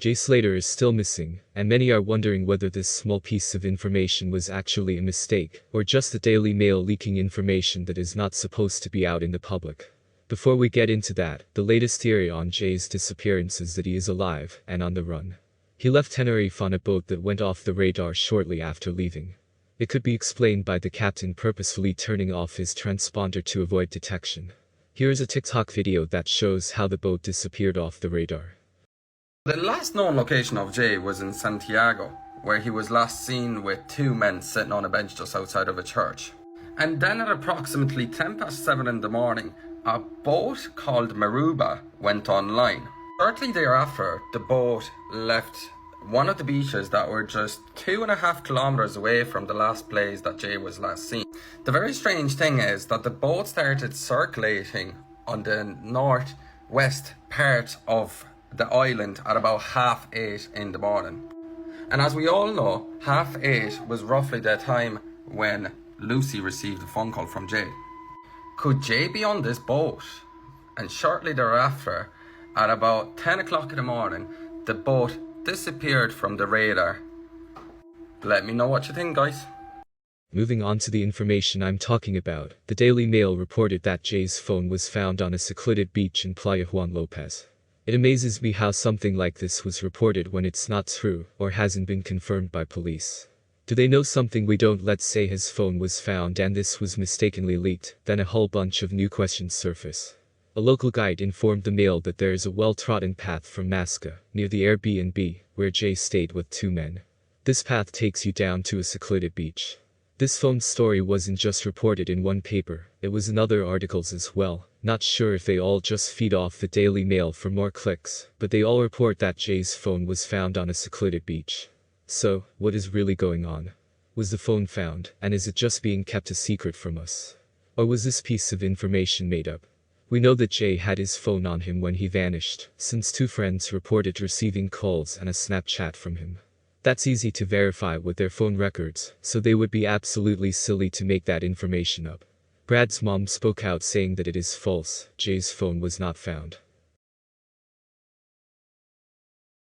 Jay Slater is still missing, and many are wondering whether this small piece of information was actually a mistake, or just the Daily Mail leaking information that is not supposed to be out in the public. Before we get into that, the latest theory on Jay's disappearance is that he is alive and on the run. He left Tenerife on a boat that went off the radar shortly after leaving. It could be explained by the captain purposefully turning off his transponder to avoid detection. Here is a TikTok video that shows how the boat disappeared off the radar. The last known location of Jay was in Santiago, where he was last seen with two men sitting on a bench just outside of a church. And then at approximately 7:10 in the morning, a boat called Maruba went online. Shortly thereafter, the boat left one of the beaches that were just 2.5 kilometers away from the last place that Jay was last seen. The very strange thing is that the boat started circulating on the northwest part of the island at about 8:30 in the morning. And as we all know, 8:30 was roughly the time when Lucy received a phone call from Jay. Could Jay be on this boat? And shortly thereafter, at about 10 o'clock in the morning, the boat disappeared from the radar. Let me know what you think, guys. Moving on to the information I'm talking about, the Daily Mail reported that Jay's phone was found on a secluded beach in Playa Juan Lopez. It amazes me how something like this was reported when it's not true or hasn't been confirmed by police. Do they know something we don't? Let's say his phone was found and this was mistakenly leaked, then a whole bunch of new questions surface. A local guide informed the Mail that there is a well-trodden path from Masca, near the Airbnb, where Jay stayed with two men. This path takes you down to a secluded beach. This phone story wasn't just reported in one paper, it was in other articles as well. Not sure if they all just feed off the Daily Mail for more clicks, but they all report that Jay's phone was found on a secluded beach. So, what is really going on? Was the phone found, and is it just being kept a secret from us? Or was this piece of information made up? We know that Jay had his phone on him when he vanished, since two friends reported receiving calls and a Snapchat from him. That's easy to verify with their phone records, so they would be absolutely silly to make that information up. Brad's mom spoke out saying that it is false, Jay's phone was not found.